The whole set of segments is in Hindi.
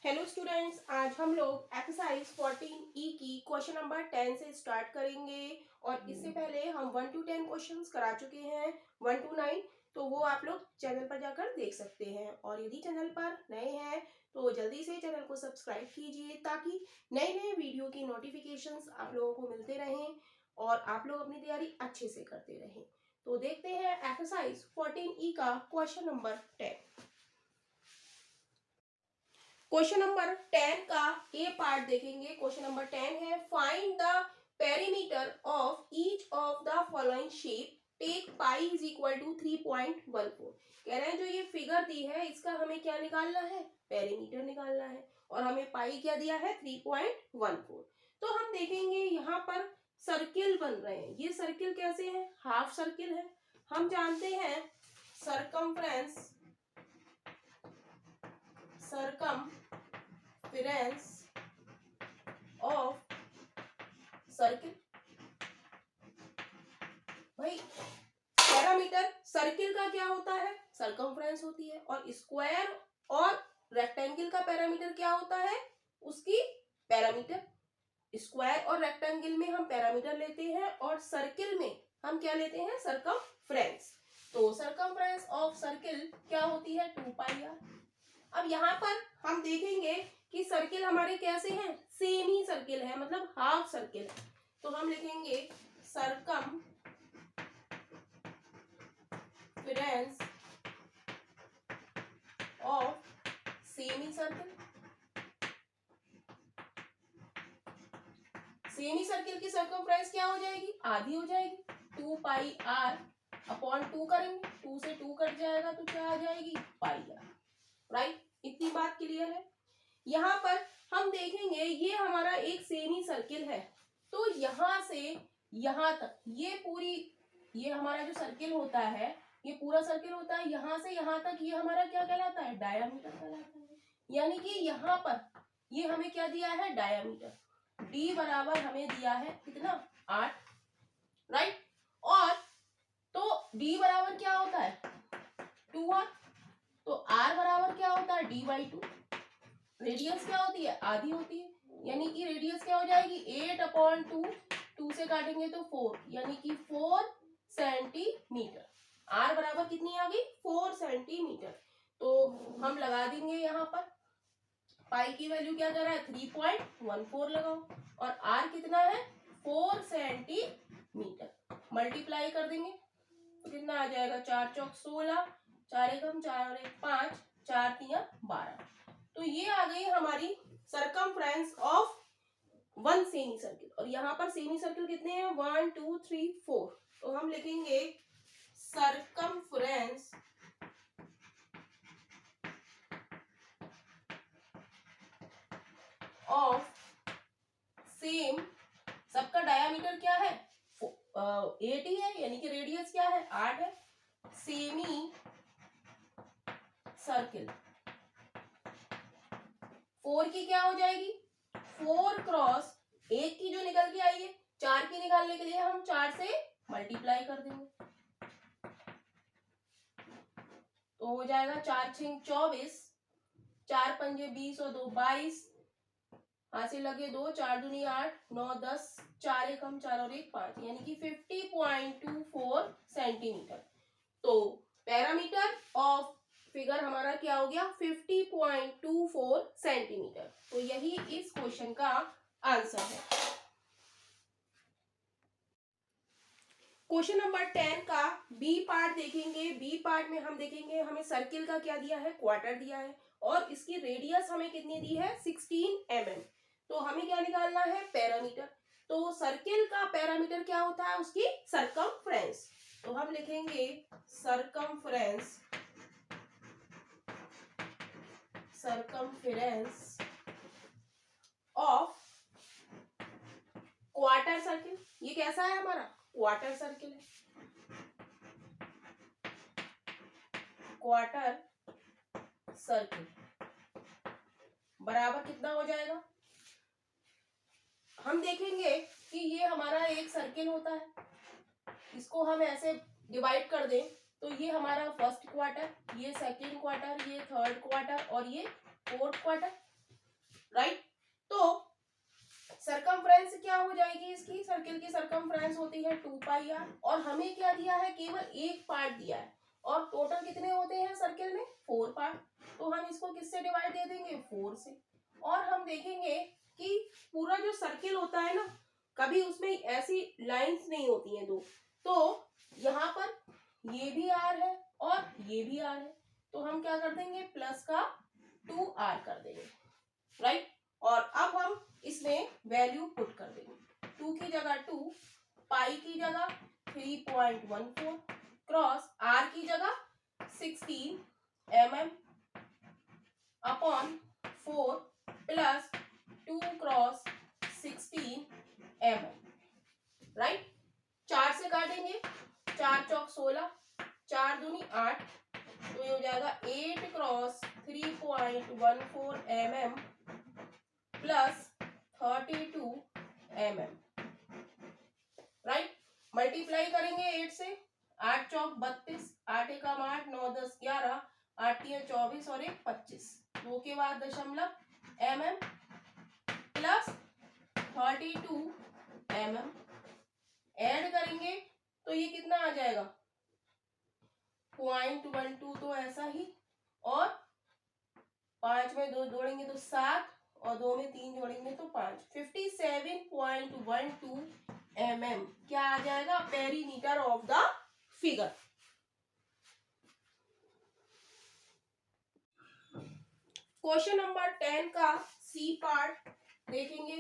हेलो स्टूडेंट्स, आज हम लोग एक्सरसाइज 14 की क्वेश्चन नंबर 10 से स्टार्ट करेंगे। और इससे पहले हम 1 to 10 क्वेश्चंस करा चुके हैं 1 to 9, तो वो आप लोग चैनल पर जाकर देख सकते हैं। और यदि चैनल पर नए हैं तो जल्दी से चैनल को सब्सक्राइब कीजिए ताकि नए नए वीडियो की नोटिफिकेशंस आप लोगों को मिलते रहें और आप लोग अपनी तैयारी अच्छे से करते रहें। तो देखते हैं एक्सरसाइज 14 का क्वेश्चन नंबर 10। क्वेश्चन नंबर 10 का ए पार्ट देखेंगे। क्वेश्चन नंबर 10 है find the perimeter of each of the following shape, take pi is equal to 3.14। कह रहे हैं जो ये फिगर दी है इसका हमें क्या निकालना है, पेरीमीटर निकालना है। और हमें पाई क्या दिया है, 3.14। तो हम देखेंगे यहाँ पर सर्किल बन रहे हैं। ये सर्किल कैसे है, हाफ सर्किल है। हम जानते हैं सरकमफ्रेंस ऑफ सर्किल। भाई पैरामीटर सर्किल का क्या होता है, सरकमफ्रेंस होती है। और स्क्वायर और रेक्टेंगल का पैरामीटर क्या होता है, उसकी पैरामीटर। स्क्वायर और रेक्टेंगल में हम पैरामीटर लेते हैं और सर्किल में हम क्या लेते हैं, सरकमफ्रेंस। तो सरकमफ्रेंस ऑफ सर्किल क्या होती है, 2πr। अब यहाँ पर हम देखेंगे कि सर्किल हमारे कैसे हैं, सेमी सर्किल है, मतलब हाफ सर्किल है। तो हम लिखेंगे circumference of semi circle. Semi circle की सरकमफ्रेंस क्या हो जाएगी, आधी हो जाएगी। 2πr/2 करेंगे, 2 से 2 कट जाएगा तो क्या आ जाएगी, πr। राइट, इतनी बात क्लियर है। यहाँ पर हम देखेंगे ये हमारा एक सेमी सर्किल है। तो यहाँ से यहाँ तक ये हमारा जो सर्किल होता है, ये पूरा सर्किल होता है। यहाँ से यहाँ तक ये हमारा क्या कहलाता है, डायामीटर कहलाता है। यानी कि यहाँ पर ये हमें क्या दिया है, डायामीटर। d बराबर हमें दिया है कितना, 8। राइट, और तो d बराबर क्या होता है, 2r। तो r बराबर क्या होता है, d/2। रेडियस क्या होती है, आधी होती है। यानी कि रेडियस क्या हो जाएगी, 8/2। 2 से काटेंगे तो 4, यानी कि 4 सेंटीमीटर। r बराबर कितनी आ गई, 4 सेंटीमीटर। तो हम लगा देंगे यहाँ पर पाई की वैल्यू क्या कर रहा है, 3.14 लगाओ। और r कितना है, 4 सेंटीमीटर। मल्टीप्लाई कर देंगे तो कितना आ जाएगा, 4 चौक 16, 4 एकम 4 और 1 5, 4 तिया 12। तो ये आ गई हमारी circumference of one semi circle. और यहाँ पर सेमी सर्किल कितने हैं, 1 2 3 4। तो हम लिखेंगे सरकमफ्रेंस ऑफ सेम, सबका डायामीटर क्या है, 8 ही है, यानी कि रेडियस क्या है, 8 है। सेमी सर्किल 4 की क्या हो जाएगी, 4 क्रॉस 1 की जो निकल के आई है, 4 की निकालने के लिए हम 4 से मल्टीप्लाई कर देंगे। तो हो जाएगा 4 6 24, 4 पंजे 20 और 2 22, हाथ से लगे 2, 4 दूनी 8, 9 10, 4 एकम 4 और 1 5, यानी कि 50.24 सेंटीमीटर। तो पैरामीटर ऑफ फिगर हमारा क्या हो गया, 50.24 सेंटीमीटर। तो यही इस क्वेश्चन का आंसर है। क्वेश्चन नंबर 10 का बी पार्ट देखेंगे। बी पार्ट में हम देखेंगे हमें सर्किल का क्या दिया है, क्वार्टर दिया है। और इसकी रेडियस हमें कितनी दी है, 16 mm। तो हमें क्या निकालना है, पैरामीटर। तो सर्किल का पैरामीटर क्या होता है, उसकी सरकमफ्रेंस। तो हम लिखेंगे सरकमफ्रेंस ऑफ क्वार्टर सर्किल। ये कैसा है हमारा, क्वार्टर सर्किल है। क्वार्टर सर्किल बराबर कितना हो जाएगा, हम देखेंगे कि ये हमारा एक सर्किल होता है, इसको हम ऐसे डिवाइड कर दें तो ये हमारा फर्स्ट क्वार्टर, ये सेकंड क्वार्टर, ये थर्ड क्वार्टर और ये फोर्थ क्वार्टर। राइट। तो सरकमफ्रेंस क्या हो जाएगी इसकी, सर्किल की सरकमफ्रेंस होती है 2πr, और हमें क्या दिया है, केवल एक पार्ट दिया है, और टोटल कितने होते हैं सर्किल में, 4 पार्ट। तो हम इसको किससे डिवाइड दे देंगे, 4 से। और हम देखेंगे कि पूरा जो सर्किल होता है ना, कभी उसमें ऐसी लाइंस नहीं होती हैं दो, तो यहाँ पर ये भी आर है और ये भी आर है, तो हम क्या कर देंगे, प्लस का 2r कर देंगे, राइट। और अब हम इसमें वैल्यू पुट कर देंगे, 2 की जगह 2, पाई की जगह 3.14, क्रॉस आर की जगह 16 mm upon 4 plus 2 cross 16 mm, right. 4 से काटेंगे, 4 चौक 16, 4 दूनी 8, तो ये हो जाएगा 8 cross 3.14 mm plus 32 mm, right. Multiply करेंगे 8 से, 8 चौक 32, 8 एकम 8, 9 10 11, 8 3 24 और 1 25, 2 के बाद दशमलव mm प्लस 32 mm ऐड करेंगे तो ये कितना आ जाएगा, 0.12, तो ऐसा ही, और 5 में 2 जोड़ेंगे तो 7, और 2 में 3 जोड़ेंगे तो 5, 57.12 mm क्या आ जाएगा, perimeter of the figure. Question number 10 का सी पार्ट देखेंगे।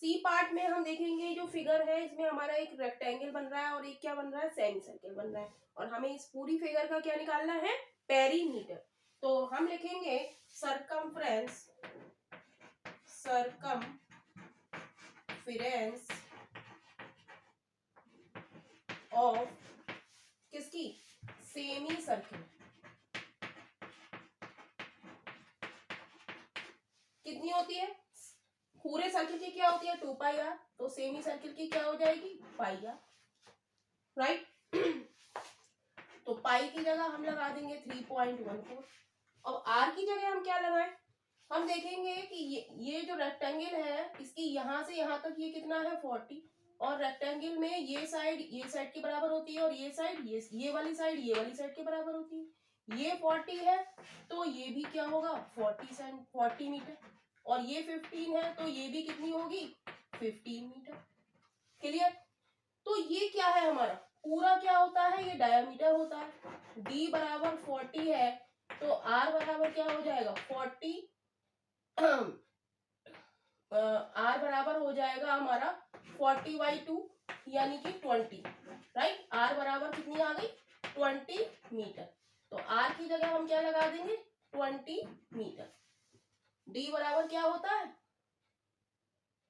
सी पार्ट में हम देखेंगे जो फिगर है, इसमें हमारा एक रेक्टेंगल बन रहा है और एक क्या बन रहा है, सेमी सर्किल बन रहा है, और हमें इस पूरी फिगर का क्या निकालना है, पेरीमीटर। तो हम लिखेंगे सरकमफ्रेंस ऑफ किसकी, सेमी सर्किल, कितनी होती है, पूरे सर्किल की क्या होती है 2πr, तो सेमी सर्किल की क्या हो जाएगी, πr, राइट। तो पाई की जगह हम लगा देंगे 3.14, अब आर की जगह हम क्या लगाएं, हम देखेंगे कि ये जो रेक्टेंगल है, इसकी यहाँ से यहाँ तक ये कितना है 40, और रेक्टेंगल में ये साइड के बराबर होती है, और ये साइड ये वाली साइड के बराबर होती है। ये 40 है तो ये भी क्या होगा 40 मीटर, और ये 15 है तो ये भी कितनी होगी 15 मीटर, क्लियर। तो ये क्या है हमारा, पूरा क्या होता है, ये डायमीटर होता है, d बराबर 40 है तो r बराबर क्या हो जाएगा 40, r बराबर हो जाएगा हमारा 40/2 यानी कि 20, राइट। r बराबर कितनी आ गई 20 मीटर, तो r की जगह हम क्या लगा देंगे 20 मीटर। d बराबर क्या होता है,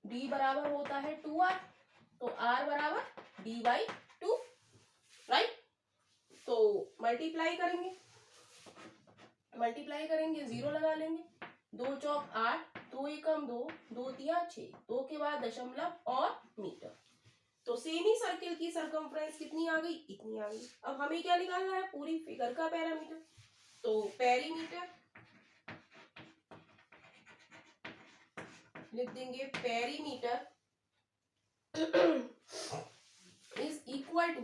d बराबर होता है 2r, तो r बराबर d/2, राइट। तो मल्टीप्लाई करेंगे 0 लगा लेंगे, 2 चौक 8, 2 एकम 2, 2 तिया 6, 2 के बाद दशमलव और मीटर। तो सेमी सर्किल की सरकमफ्रेंस कितनी आ गई, इतनी आ गई। अब हमें क्या निकालना है, पूरी फिगर का पैरामीटर, तो पेरीमीटर लिख देंगे, पेरीमीटर इज इक्वल टू,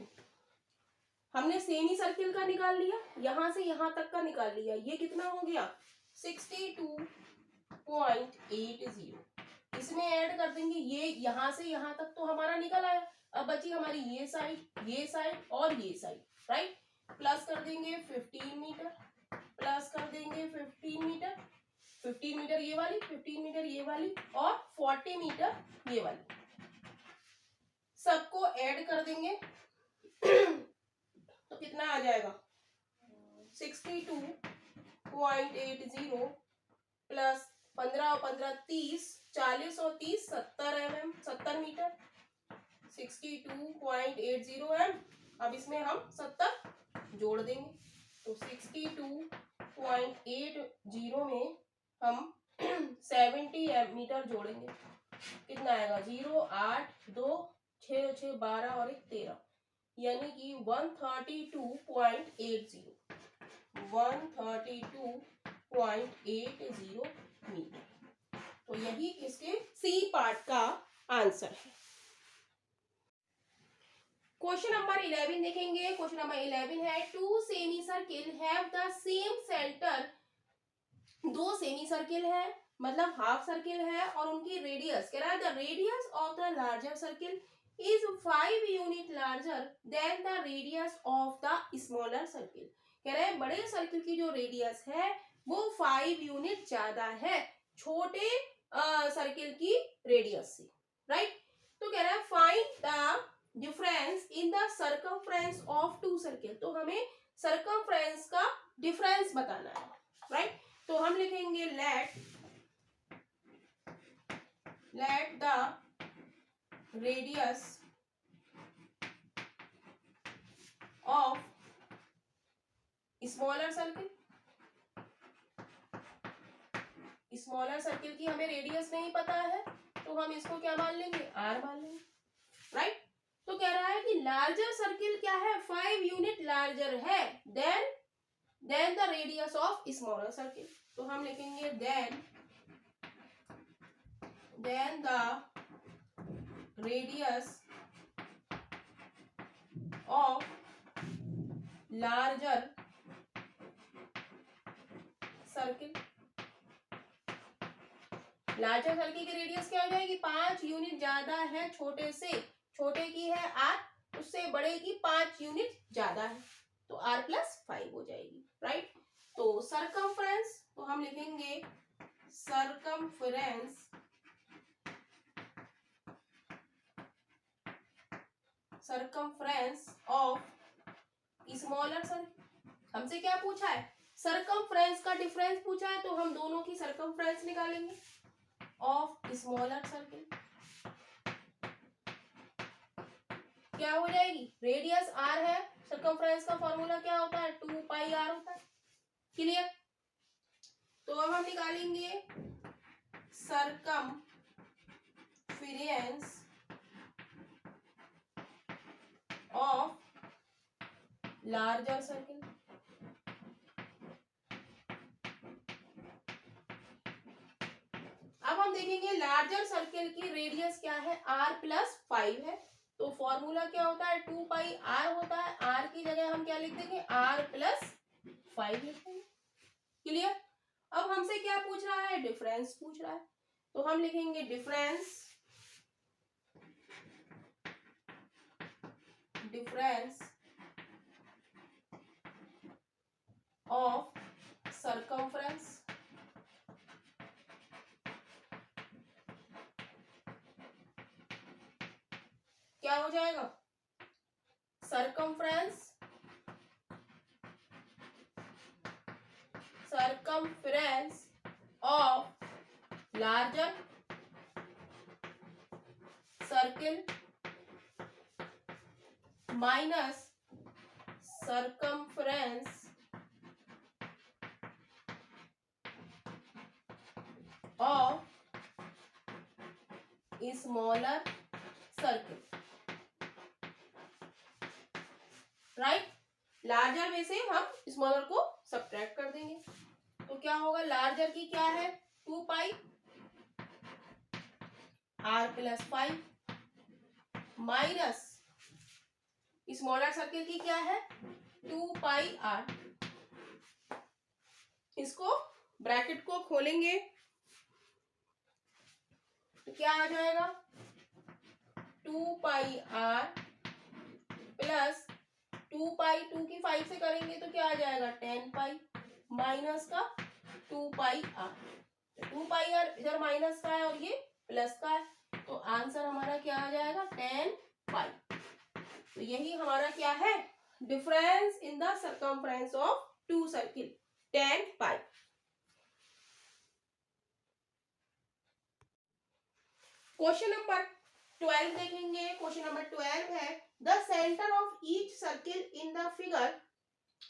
हमने सेमी सर्किल का निकाल लिया, यहां से यहां तक का निकाल लिया, ये कितना हो गया 62.80, इसमें ऐड कर देंगे, ये यहां से यहां तक तो हमारा निकल आया, अब बची हमारी ये साइड और ये साइड, राइट। प्लस कर देंगे 15 मीटर, प्लस कर देंगे 15 मीटर, 15 मीटर ये वाली, 15 मीटर ये वाली, और 40 मीटर ये वाली, सबको ऐड कर देंगे तो कितना आ जाएगा 62.80 प्लस 15 और 15 30, 40 और 30 70 mm, 70 मीटर, 62.80 m। अब इसमें हम 70 जोड़ देंगे, तो 62.80 में हम 70 मीटर जोड़ेंगे, कितना आएगा 0 8 2 6 6 12 और 1 13, यानी कि 132.80 मीटर। तो यह वही इसके सी पार्ट का आंसर है। क्वेश्चन नंबर 11 देखेंगे। क्वेश्चन नंबर 11 है two semi circle have the same centre. दो सेमी सर्किल है मतलब हाफ सर्किल है और उनकी रेडियस कह रहा है the radius of the larger circle is 5 unit larger than the radius of the smaller circle. कह रहे हैं बड़े सर्किल की जो रेडियस है वो 5 यूनिट ज्यादा है छोटे सर्किल की रेडियस से, राइट। तो कह रहा है find the difference in the circumference of two circle. तो हमें सर्कमफ्रेंस का डिफरेंस बताना है, राइट। तो हम लिखेंगे let the radius of smaller circle. Smaller circle की हमें रेडियस नहीं पता है तो हम इसको क्या मान लेंगे, आर मान लेंगे, राइट। तो कह रहा है कि लार्जर सर्किल क्या है, 5 यूनिट लार्जर है than the radius of smaller circle. तो हम लिखेंगे than the radius of larger circle. Larger circle की रेडियस क्या हो जाएगी, 5 यूनिट ज्यादा है छोटे से, छोटे की है आर, उससे बड़े की 5 यूनिट ज्यादा है तो आर प्लस 5 हो जाएगी, राइट। तो सरकमफ्रेंस, तो हम लिखेंगे सरकमफ्रेंस ऑफ स्मॉलर सर्किल। हमसे क्या पूछा है, सरकमफ्रेंस का डिफरेंस पूछा है तो हम दोनों की सरकमफ्रेंस निकालेंगे ऑफ स्मॉलर सर्किल। क्या हो जाएगी, रेडियस आर है, सरकमफ्रेंस का फॉर्मूला क्या होता है 2 पाई आर होता है, क्लियर। तो अब हम निकालेंगे सरकमफ्रेंस ऑफ लार्जर सर्किल। अब हम देखेंगे लार्जर सर्किल की रेडियस क्या है, r प्लस 5 है तो फॉर्मूला क्या होता है 2 पाई r होता है, r की जगह हम क्या लिख देंगे r प्लस 5 लिख देंगे, क्लियर। अब हमसे क्या पूछ रहा है, डिफरेंस पूछ रहा है तो हम लिखेंगे डिफरेंस ऑफ सर्कमफ्रेंस क्या हो जाएगा, circumference of larger circle minus circumference of smaller circle, right. Larger में से हम स्मॉलर को सब्ट्रैक्ट कर देंगे तो क्या होगा, लार्जर की क्या है 2 pi r plus 5 minus smaller circle की क्या है 2 पाई आर। इसको ब्रैकेट को खोलेंगे तो क्या आ जाएगा 2 पाई आर प्लस 2 पाई 2 की 5 से करेंगे तो क्या आ जाएगा 10 पाई माइनस का 2 पाई आर। 2 पाई आर इधर माइनस का है और ये प्लस का है तो आंसर हमारा क्या आ जाएगा 10 पाई। तो यही हमारा क्या है, difference in the circumference of two circle 10 pi. Question number 12 देखेंगे। क्वेश्चन नंबर 12 है the centre of each circle in the figure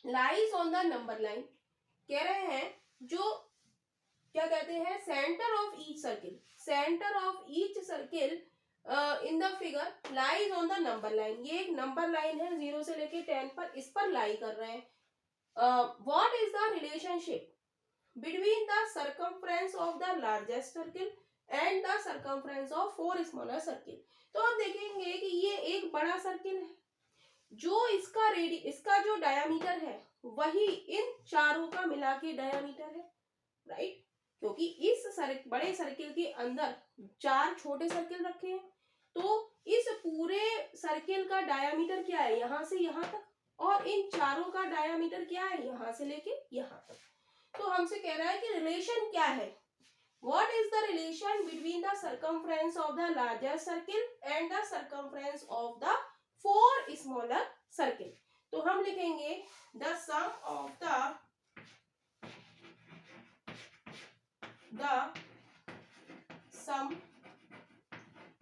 lies on the number line. कह रहे हैं जो क्या कहते हैं, centre of each circle in the figure lies on the number line. ये एक नंबर लाइन है 0 से लेके 10 पर, इस पर लाई कर रहे हैं। What is the relationship between the circumference of the largest circle and the circumference of 4 smaller circle. तो हम देखेंगे कि ये एक बड़ा सर्किल है, जो इसका जो डायामीटर है वही इन चारों का मिला के डायामीटर है, राइट। क्योंकि इस बड़े सर्किल के अंदर 4 छोटे सर्किल रखे हैं, तो इस पूरे सर्किल का डायामीटर क्या है, यहां से यहां तक, और इन चारों का डायामीटर क्या है, यहां से लेके यहां तक। तो हमसे कह रहा है कि रिलेशन क्या है, what is the relation between the circumference of the larger circle and the circumference of the 4 smaller circle। तो हम लिखेंगे the sum of the sum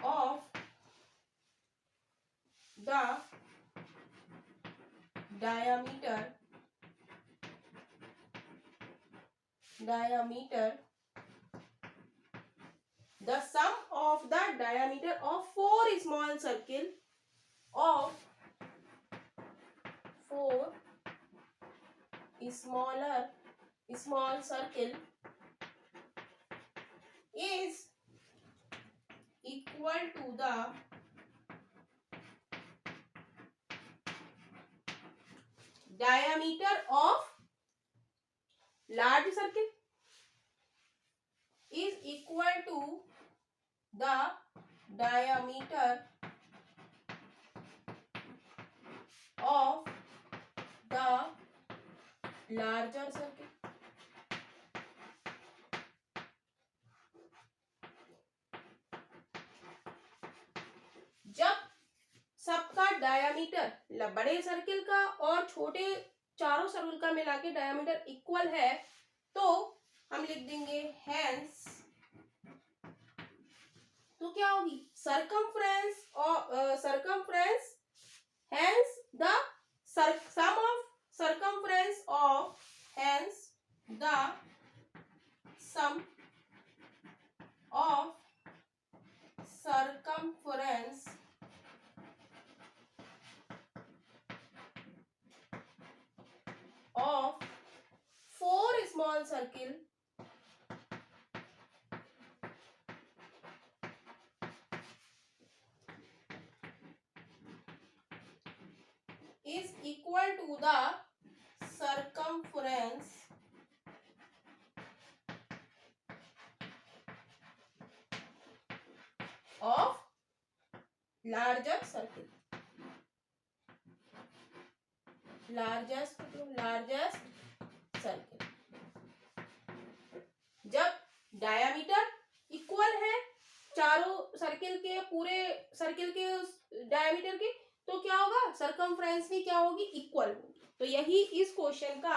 of the diameter the sum of the diameter of 4 small circle of 4 small circle is equal to the diameter of large circle is equal to the diameter of the larger circle। जब सबका डायामीटर बड़े सर्किल का और छोटे चारों सर्किल का मिला के डायामीटर इक्वल है, तो हम लिख देंगे हेंस, तो क्या होगी circumference hence the sum of circumference of hence the sum of circumference of 4 small circle is equal to the circumference of larger circle। largest circle, जब डायामीटर इक्वल है चारों सर्किल के, पूरे सर्किल के डायामीटर के, तो क्या होगा सर्कमफ्रेंस भी क्या होगी, इक्वल होगी। तो यही इस क्वेश्चन का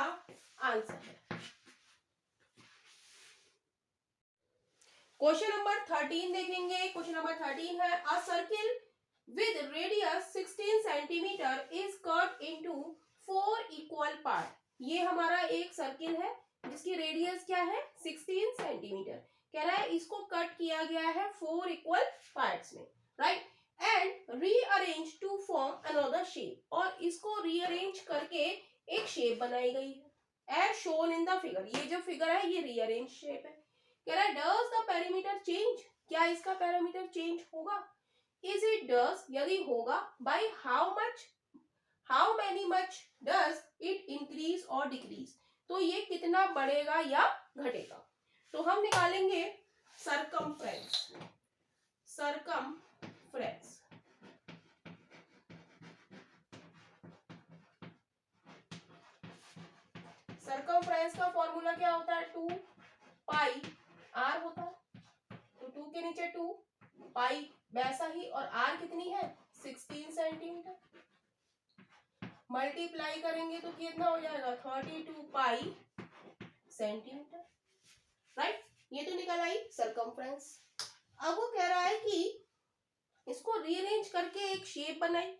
आंसर है। क्वेश्चन नंबर 13 देखेंगे। क्वेश्चन नंबर 13 है अ circle with radius 16 centimetre is cut into 4 equal part. ये हमारा एक सर्किल है जिसकी रेडियस क्या है 16 सेंटीमीटर। कह रहा है इसको कट किया गया है 4 इक्वल पार्ट्स में, right, and rearrange to form another shape, और इसको रीअरेंज करके एक शेप बनाई गई है as shown in the figure. ये जो फिगर है ये रीअरेंज शेप है। कह रहा है डज द पैरामीटर चेंज, क्या इसका पैरामीटर चेंज होगा, इज इट डज, यदि होगा by how much, how many much does it increase और डिक्रीज, तो ये कितना बढ़ेगा या घटेगा। तो हम निकालेंगे सरकमफ्रेंस। सरकमफ्रेंस का फॉर्मूला क्या होता है 2 पाई आर होता है, तो 2 के नीचे 2 पाई वैसा ही, और आर कितनी है 16 सेंटीमीटर, मल्टीप्लाई करेंगे तो कितना हो जाएगा 32 पाई सेंटीमीटर, राइट। ये तो निकल आई सरकमफ्रेंस। अब वो कह रहा है कि इसको रीअरेंज करके एक शेप बनाई,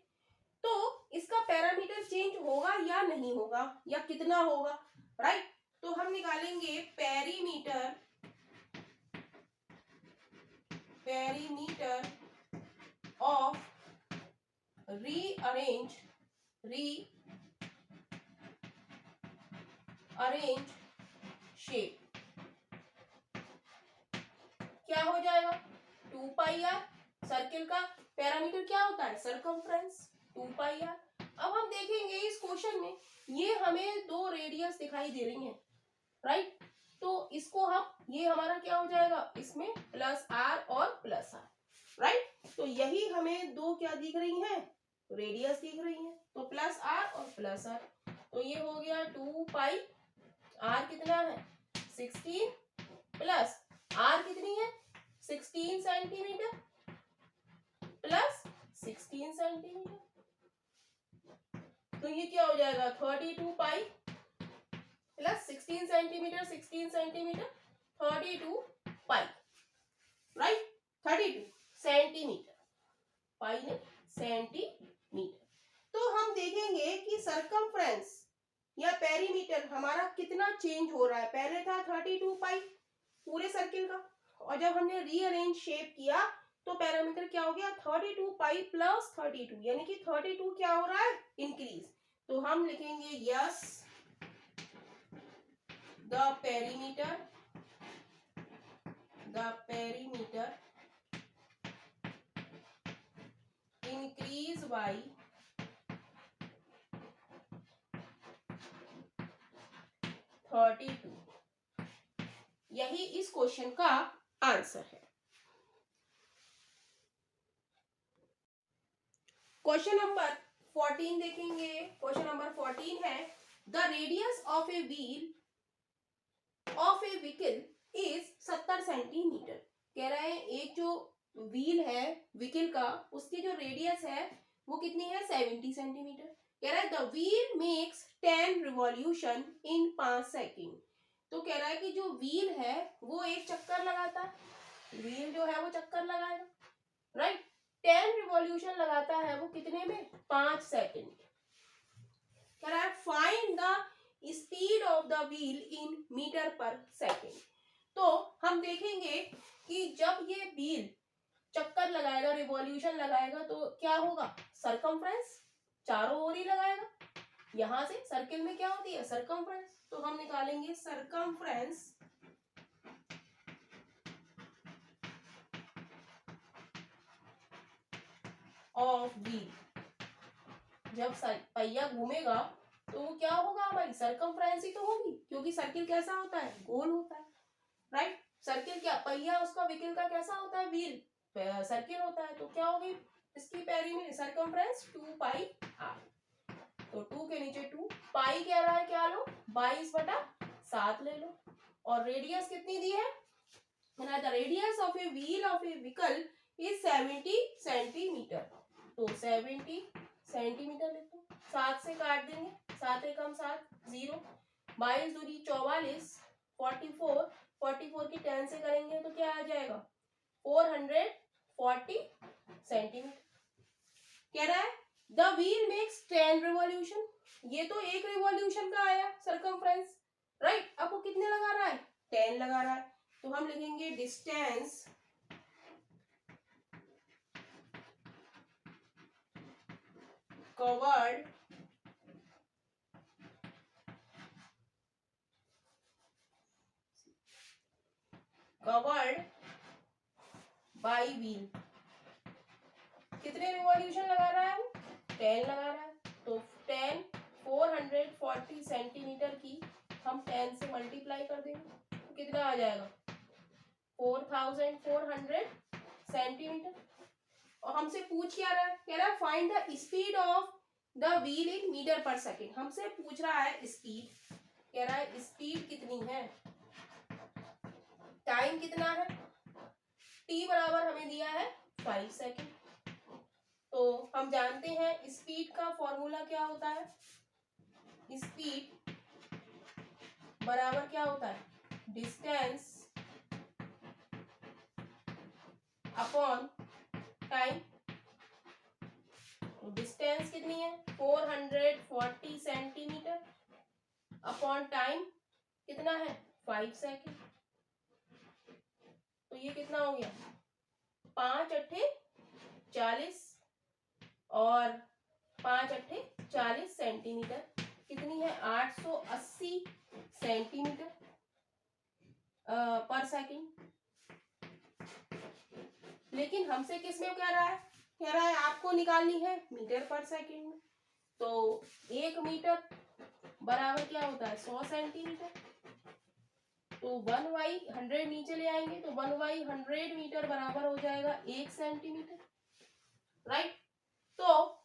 तो इसका पैरामीटर चेंज होगा या नहीं होगा, या कितना होगा, राइट। तो हम निकालेंगे पेरीमीटर ऑफ रीअरेंज शेप। क्या क्या हो जाएगा 2 पाई आर। सर्किल का पैरामीटर क्या होता है सरकमफ्रेंस 2 पाई आर। अब हम देखेंगे इस क्वेश्चन में ये हमें दो रेडियस दिखाई दे रही हैं राइट। तो इसको हम ये हमारा क्या हो जाएगा इसमें प्लस आर और प्लस आर राइट। तो यही हमें दो क्या दिख रही हैं रेडियस दिख रही हैं तो प्लस आर और प्लस आर। तो ये हो गया 2 पाई आर कितना है 16 प्लस आर कितनी है 16 सेंटीमीटर प्लस 16 सेंटीमीटर। तो ये क्या हो जाएगा 32 पाई प्लस 16 सेंटीमीटर 32 पाई राइट 32 सेंटीमीटर पाई नहीं सेंटीमीटर। तो हम देखेंगे कि सरकमफ्रेंस या पेरीमीटर हमारा कितना चेंज हो रहा है। पहले था 32 पाई पूरे सर्किल का और जब हमने रीअरेंज शेप किया तो पैरामीटर क्या हो गया 32 पाई प्लस 32 यानी कि 32 क्या हो रहा है इंक्रीज। तो हम लिखेंगे yes the perimeter increase by 32। यही इस क्वेश्चन का आंसर है। क्वेश्चन नंबर 14 देखेंगे। क्वेश्चन नंबर 14 है the radius of a wheel of A vehicle is 70 centimetre. कह रहा है एक जो व्हील है व्हीकल का उसकी जो रेडियस है वो कितनी है 70 सेंटीमीटर। कह रहा है the wheel makes 10 revolution in 5 second. तो कह रहा है कि जो व्हील है वो एक चक्कर लगाता है व्हील जो है वो चक्कर लगाएगा राइट 10 रिवॉल्यूशन लगाता है वो कितने में 5 सेकेंड। कह रहा है find the speed of the wheel in metre per second. तो हम देखेंगे कि जब ये व्हील चक्कर लगाएगा रिवॉल्यूशन लगाएगा तो क्या होगा सरकमफ्रेंस चारों ओर ही लगाएगा। यहां से सर्किल में क्या होती है सरकमफ्रेंस तो हम निकालेंगे सरकमफ्रेंस ऑफ व्हील। जब पहिया घूमेगा तो वो क्या होगा हमारी सरकमफ्रेंस ही तो होगी क्योंकि सर्किल कैसा होता है गोल होता है राइट। सर्किल क्या पहिया उसका व्हीकल का कैसा होता है व्हील सर्किल होता है। तो क्या होगी इसकी पेरीमीटर सरकमफ्रेंस 2 पाई आर। तो 2 के नीचे 2 पाई कह रहा है क्या लो 22/7 ले लो और रेडियस कितनी दी है the radius of a wheel of A vehicle is 70 centimetre. तो 70 सेंटीमीटर लिखो 7 से काट देंगे 7 एकम 7 0 22 दूरी 44 44 की 10 से करेंगे तो क्या आ जाएगा 440 सेंटीमीटर। कह रहा है द व्हील मेक्स 10 रिवॉल्यूशन। ये तो एक रिवॉल्यूशन का आया सरकमफ्रेंस राइट। अब वो कितने लगा रहा है 10 लगा रहा है। तो हम लिखेंगे डिस्टेंस कवर्ड बाय व्हील। कितने रिवॉल्यूशन लगा रहा है 10 लगा रहा है। तो 10 440 सेंटीमीटर की हम 10 से मल्टीप्लाई कर देंगे तो कितना आ जाएगा 4400 सेंटीमीटर। और हमसे पूछ क्या रहा है कह रहा है find the speed of the wheel in metre per second. हमसे पूछ रहा है स्पीड कह रहा है स्पीड कितनी है टाइम कितना है t बराबर हमें दिया है 5 सेकेंड। तो हम जानते हैं स्पीड का फॉर्मूला क्या होता है स्पीड बराबर क्या होता है डिस्टेंस अपॉन टाइम। डिस्टेंस कितनी है 440 सेंटीमीटर अपॉन टाइम कितना है 5 सेकेंड। तो ये कितना हो गया 5 अट्ठे 40 और 5 अट्ठे 40 सेंटीमीटर कितनी है 880 सेंटीमीटर पर सेकेंड। लेकिन हमसे किस में कह रहा है आपको निकालनी है मीटर पर सेकेंड में। तो 1 मीटर बराबर क्या होता है 100 सेंटीमीटर। तो 1/100 नीचे ले आएंगे तो 1/100 मीटर बराबर हो जाएगा 1 सेंटीमीटर, राइट। तो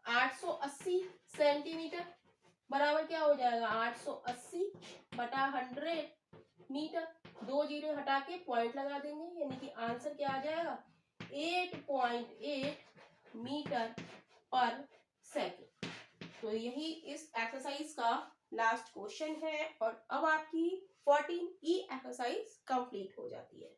880 सेंटीमीटर बराबर क्या हो जाएगा 880 बटा 100 मीटर। 2 जीरो हटा के पॉइंट लगा देंगे, यानी कि आंसर क्या आ जाएगा 8.8 मीटर पर सेकेंड। तो यही इस एक्सरसाइज का लास्ट क्वेश्चन है और अब आपकी 14E एक्सरसाइज कंप्लीट हो जाती है।